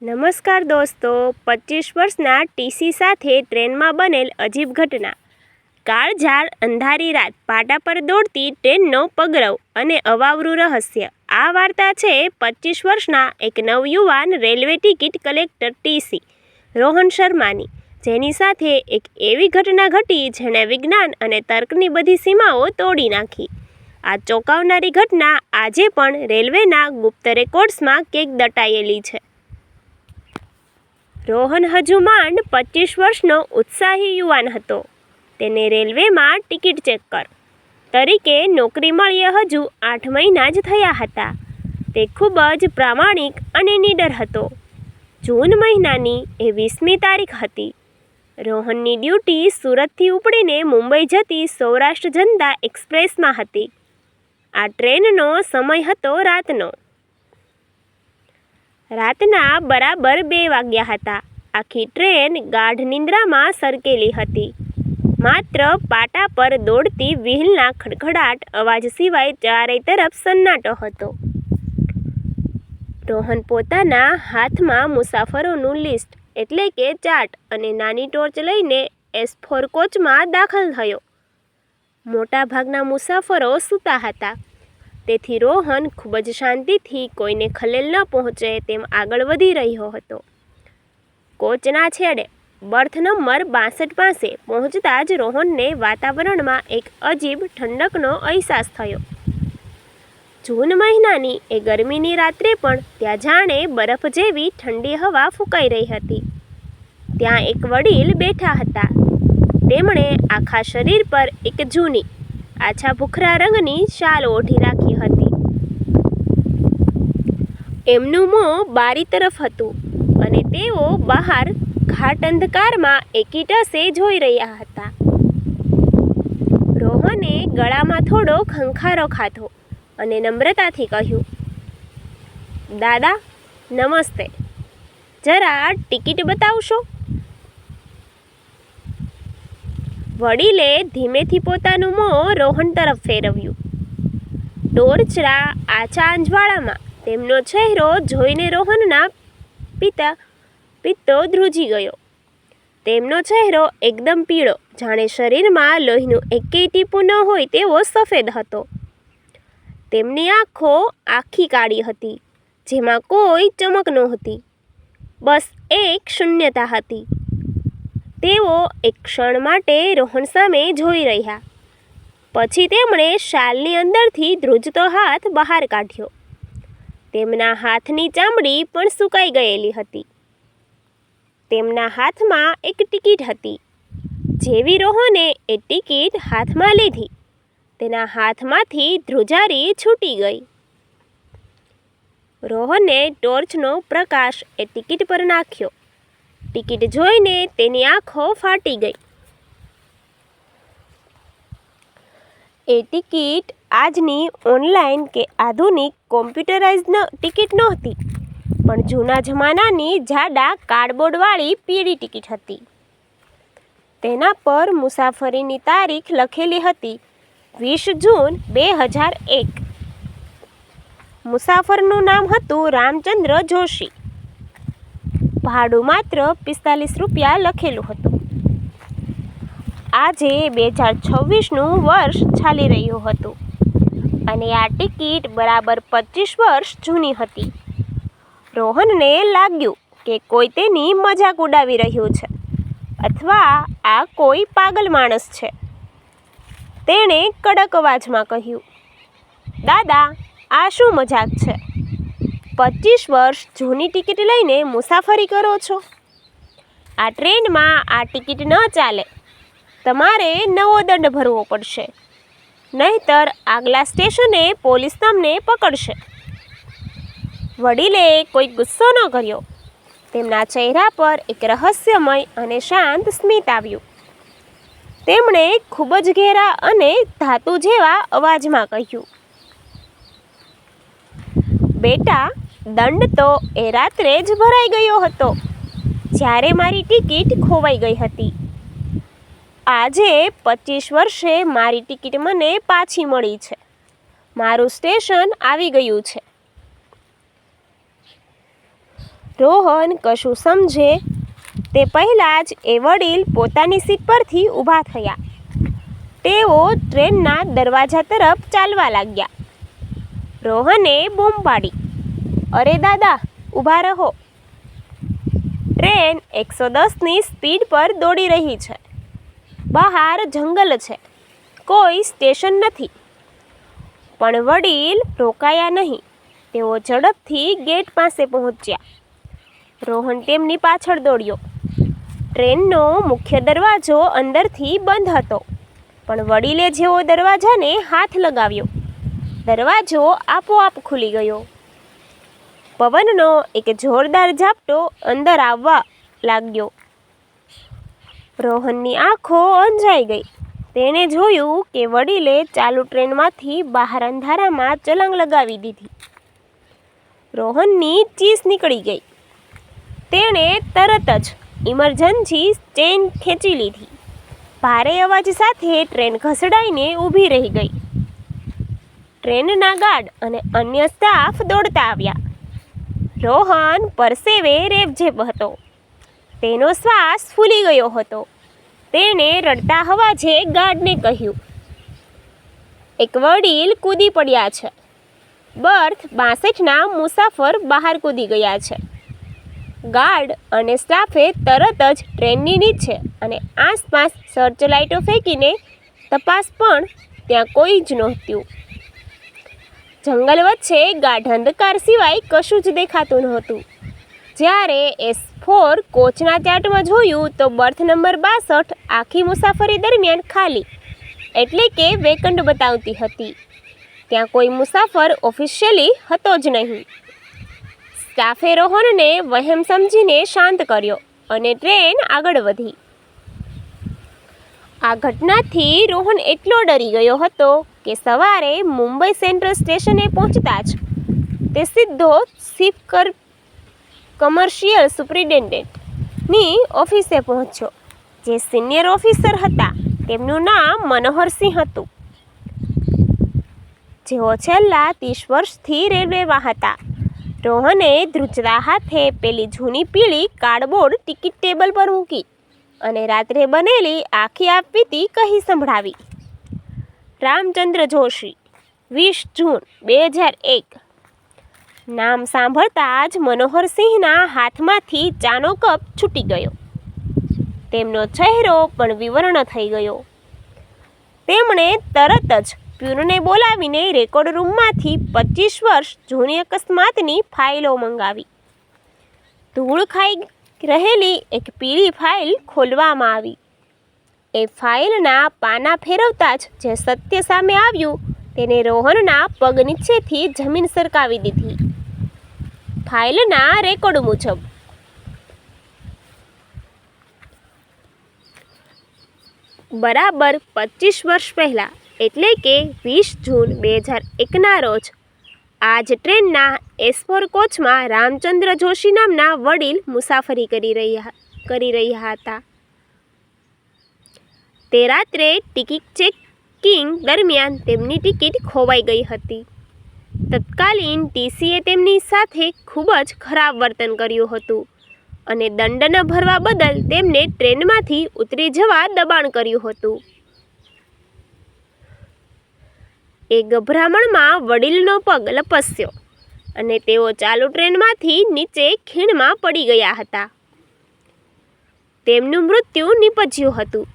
નમસ્કાર દોસ્તો, 25 વર્ષના ટીસી સાથે ટ્રેનમાં બનેલ અજીબ ઘટના. કાળઝાળ અંધારી રાત, પાટા પર દોડતી ટ્રેનનો પગરવ અને અવાવરું રહસ્ય. આ વાર્તા છે 25 વર્ષના એક નવયુવાન railway ticket collector TC Rohan શર્માની, જેની સાથે એક એવી ઘટના ઘટી જેણે વિજ્ઞાન અને તર્કની બધી સીમાઓ તોડી નાખી. આ ચોંકાવનારી ઘટના આજે પણ રેલવેના ગુપ્ત રેકોર્ડ્સમાં ક્યાંક દટાયેલી છે. રોહન હજુ માંડ 25 વર્ષનો ઉત્સાહી યુવાન હતો. તેને રેલવેમાં ટિકિટ ચેકર તરીકે નોકરી મળીએ હજુ 8 મહિના જ થયા હતા. તે ખૂબ જ પ્રામાણિક અને નીડર હતો. જૂન મહિનાની એ 20મી તારીખ હતી. રોહનની ડ્યુટી સુરતથી ઉપડીને મુંબઈ જતી સૌરાષ્ટ્ર જનતા એક્સપ્રેસમાં હતી. આ ટ્રેનનો સમય હતો રાતનો. રાતના બરાબર 2 વાગ્યા હતા. આખી ટ્રેન ગાઢ નિંદ્રામાં સરકેલી હતી. માત્ર પાટા પર દોડતી વ્હીલના ખડખડાટ અવાજ સિવાય ચારેય તરફ સન્નાટો હતો. રોહન પોતાના હાથમાં મુસાફરોનું લિસ્ટ એટલે કે ચાર્ટ અને નાની ટોર્ચ લઈને S4 કોચમાં દાખલ થયો. મોટા ભાગના મુસાફરો સૂતા હતા. તેથી રોહન ખૂબ જ શાંતિથી, કોઈને ખલેલ ન પહોંચે તેમ આગળ વધી રહ્યો હતો. કોચના છેડે બર્થ નંબર 62 પાસે પહોંચતા જ રોહનને વાતાવરણમાં એક અજીબ ઠંડકનો અહેસાસ થયો. જૂન મહિનાની એ ગરમીની રાત્રે પણ ત્યાં જાણે બરફ જેવી ઠંડી હવા ફૂંકાઈ રહી હતી. ત્યાં એક વડીલ બેઠા હતા. તેમણે આખા શરીર પર એક જૂની આછા ભૂખરા રંગની શાલ ઓઢી રાખી હતી. એમનું મોં બારી તરફ હતું અને તેઓ બહાર ઘાટ અંધકારમાં એકીટસે જોઈ રહ્યા હતા. રોહને ગળામાં થોડો ખંખારો ખાધો અને નમ્રતાથી કહ્યું, "દાદા, નમસ્તે. જરા ટિકિટ બતાવશો?" વડીલે ધીમેથી પોતાનું મોં રોહન તરફ ફેરવ્યું. ટોર્ચના આછા અંજવાળામાં તેમનો ચહેરો જોઈને રોહનના પિત્તો ધ્રુજી ગયો. તેમનો ચહેરો એકદમ પીળો, જાણે શરીરમાં લોહીનું એકેય ટીપું ન હોય તેવો સફેદ હતો. તેમની આંખો આખી કાળી હતી, જેમાં કોઈ ચમક નહોતી. બસ એક શૂન્યતા હતી. તેઓ એક ક્ષણ માટે રોહન સામે જોઈ રહ્યા. પછી તેમણે શાલની અંદરથી ધ્રુજતો હાથ બહાર કાઢ્યો. તેમના હાથની ચામડી પણ સુકાઈ ગયેલી હતી. તેમના હાથમાં એક ટિકિટ હતી. જેવી રોહને એ ટિકિટ હાથમાં લીધી, તેના હાથમાંથી ધ્રુજારી છૂટી ગઈ. રોહને ટોર્ચનો પ્રકાશ એ ટિકિટ પર નાખ્યો. ટિકિટ જોઈને તેની આંખો ફાટી ગઈ. એ ટિકિટ આજની ઓનલાઈન કે આધુનિક કોમ્પ્યુટરાઇઝ્ડ ટિકિટ નહોતી, પણ જૂના જમાનાની જાડા કાર્ડબોર્ડવાળી પીળી ટિકિટ હતી. તેના પર મુસાફરીની તારીખ લખેલી હતી 20 જૂન 2001. મુસાફરનું નામ હતું રામચંદ્ર જોશી. ભાડું માત્ર 45 રૂપિયા લખેલું હતું. આજે 2026નું વર્ષ ચાલી રહ્યું હતું અને આ ટિકિટ બરાબર 25 વર્ષ જૂની હતી. રોહનને લાગ્યું કે કોઈ તેની મજાક ઉડાવી રહ્યું છે અથવા આ કોઈ પાગલ માણસ છે. તેણે કડક અવાજમાં કહ્યું, "દાદા, આ શું મજાક છે? 25 વર્ષ જૂની ટિકિટ લઈને મુસાફરી કરો છો? આ ટ્રેનમાં આ ટિકિટ ન ચાલે. તમારે નવો દંડ ભરવો પડશે, નહીંતર આગલા સ્ટેશને પોલીસ તમને પકડશે." વડીલે કોઈ ગુસ્સો ન કર્યો. તેમના ચહેરા પર એક રહસ્યમય અને શાંત સ્મિત આવ્યું. તેમણે ખૂબ જ ઘેરા અને ધાતુ જેવા અવાજમાં કહ્યું, "બેટા, દંડ તો એ રાત્રે જ ભરાઈ ગયો હતો, જ્યારે મારી ટિકિટ ખોવાઈ ગઈ હતી. આજે 25 વર્ષે મારી ટિકિટ મને પાછી મળી છે. મારું સ્ટેશન આવી ગયું છે." રોહન કશું સમજે તે પહેલાં જ એ વડીલ પોતાની સીટ પરથી ઊભા થયા. તેઓ ટ્રેનના દરવાજા તરફ ચાલવા લાગ્યા. રોહને બૂમ પાડી, અરે દાદા, ઊભા રહો. ટ્રેન 110ની સ્પીડ પર દોડી રહી છે. બહાર જંગલ છે, કોઈ સ્ટેશન નથી. પણ વડીલ રોકાયા નહીં. તેઓ ઝડપથી ગેટ પાસે પહોંચ્યા. રોહન તેમની પાછળ દોડ્યો. ટ્રેનનો મુખ્ય દરવાજો અંદરથી બંધ હતો, પણ વડીલે જેવો દરવાજાને હાથ લગાવ્યો, દરવાજો આપોઆપ ખુલી ગયો. પવનનો એક જોરદાર ઝાપટો અંદર આવવા લાગ્યો. રોહનની આંખો અંજાઈ ગઈ. તેણે જોયું કે વડીલે ચાલુ ટ્રેનમાંથી બહાર અંધારામાં છલાંગ લગાવી દીધી. રોહનની ચીસ નીકળી ગઈ. તેણે તરત જ ઇમરજન્સી ચેઇન ખેંચી લીધી. ભારે અવાજ સાથે ટ્રેન ઘસડાઈને ઊભી રહી ગઈ. ટ્રેનના ગાર્ડ અને અન્ય સ્ટાફ દોડતા આવ્યા. રોહન પરસેવે રેબઝેબ હતો. તેનો શ્વાસ ફૂલી ગયો હતો. તેણે રડતા અવાજે ગાર્ડને કહ્યું, એક વડીલ કૂદી પડ્યા છે. બર્થ 62ના મુસાફર બહાર કૂદી ગયા છે. ગાર્ડ અને સ્ટાફે તરત જ ટ્રેનની નીચે અને આસપાસ સર્ચ લાઇટો ફેંકીને તપાસ, પણ ત્યાં કોઈ જ નહોતું. જંગલ વચ્ચે ગાઢ અંધકાર સિવાય કશું જ દેખાતું નહોતું. જ્યારે S4 કોચના ચાર્ટમાં જોયું તો બર્થ નંબર 62 આખી મુસાફરી દરમિયાન ખાલી, એટલે કે વેકન્ટ બતાવતી હતી. ત્યાં કોઈ મુસાફર ઓફિશિયલી હતો જ નહીં. સ્ટાફે રોહનને વહેમ સમજીને શાંત કર્યો અને ટ્રેન આગળ વધી. આ ઘટનાથી રોહન એટલો ડરી ગયો હતો કે સવારે મુંબઈ સેન્ટ્રલ સ્ટેશને પહોંચતા જ તે સીધો ચીફ કમર્શિયલ સુપ્રિન્ટેન્ડન્ટની ઓફિસે પહોંચ્યો. જે સિનિયર ઓફિસર હતા તેમનું નામ મનોહરસિંહ હતું, જેઓ છેલ્લા 30 વર્ષથી રેલવેમાં હતા. રોહને ધ્રુજતા હાથે પેલી જૂની પીળી કાર્ડબોર્ડ ટિકિટ ટેબલ પર મૂકી અને રાત્રે બનેલી આખી આપવીતી કહી સંભળાવી. રામચંદ્ર જોશી, 20 જૂન 2001. નામ સાંભળતા જ મનોહરસિંહના હાથમાંથી ચાનો કપ છૂટી ગયો. તેમનો ચહેરો પણ વિવર્ણ થઈ ગયો. તેમણે તરત જ પ્યુનને બોલાવીને રેકોર્ડ રૂમમાંથી 25 વર્ષ જૂની અકસ્માતની ફાઇલો મંગાવી. ધૂળ ખાઈ રહેલી એક પીળી ફાઇલ ખોલવામાં આવી. એ ફાઇલના પાના ફેરવતા જ જે સત્ય સામે આવ્યું તેને રોહનના પગ નીચેથી જમીન સરકાવી દીધી. ફાઇલના રેકોર્ડ મુજબ બરાબર 25 વર્ષ પહેલાં, એટલે કે 20 જૂન 2001ના રોજ આ જ ટ્રેનના S4 કોચમાં રામચંદ્ર જોશી નામના વડીલ મુસાફરી કરી રહ્યા હતા. તે રાત્રે ટિકિટ ચેકિંગ દરમિયાન તેમની ટિકિટ ખોવાઈ ગઈ હતી. તત્કાલીન ટીસીએ તેમની સાથે ખૂબ જ ખરાબ વર્તન કર્યું હતું અને દંડ ન ભરવા બદલ તેમને ટ્રેનમાંથી ઉતરી જવા દબાણ કર્યું હતું. એ ગભરામણમાં વડીલનો પગ લપસ્યો અને તેઓ ચાલુ ટ્રેનમાંથી નીચે ખીણમાં પડી ગયા હતા. તેમનું મૃત્યુ નીપજ્યું હતું,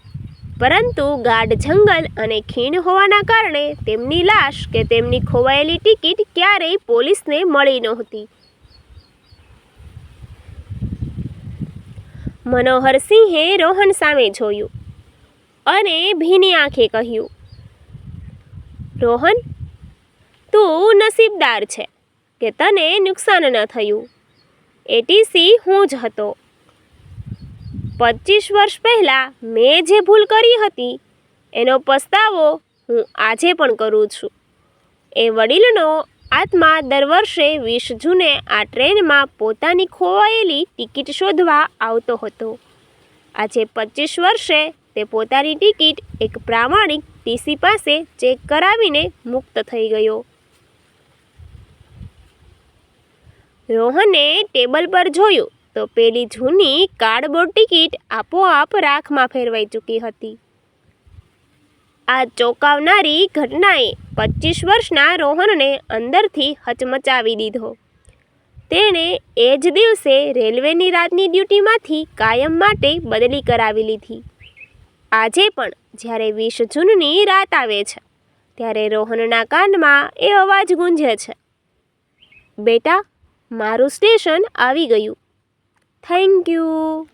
પરંતુ ગાઢ જંગલ અને ખીણ હોવાના કારણે તેમની લાશ કે તેમની ખોવાયેલી ટિકિટ ક્યારેય પોલીસને મળી નહોતી. મનોહરસિંહે રોહન સામે જોયું અને ભીની આંખે કહ્યું, રોહન, તું નસીબદાર છે કે તને નુકસાન ન થયું. એટીસી હું જ હતો. 25 વર્ષ પહેલાં મેં જે ભૂલ કરી હતી એનો પસ્તાવો હું આજે પણ કરું છું. એ વડીલનો આત્મા દર વર્ષે 20 જૂને આ ટ્રેનમાં પોતાની ખોવાયેલી ટિકિટ શોધવા આવતો હતો. આજે 25 વર્ષે તે પોતાની ટિકિટ એક પ્રામાણિક ટીસી પાસે ચેક કરાવીને મુક્ત થઈ ગયો. રોહને ટેબલ પર જોયું તો પેલી જૂની કાર્ડબોર્ડ ટિકિટ આપોઆપ રાખમાં ફેરવાઈ ચૂકી હતી. આ ચોંકાવનારી ઘટનાએ 25 વર્ષના રોહનને અંદરથી હચમચાવી દીધો. તેણે એ જ દિવસે રેલવેની રાતની ડ્યુટીમાંથી કાયમ માટે બદલી કરાવી લીધી. આજે પણ જ્યારે 20 જૂનની રાત આવે છે ત્યારે રોહનના કાનમાં એ અવાજ ગુંજે છે, બેટા, મારું સ્ટેશન આવી ગયું. Thank you.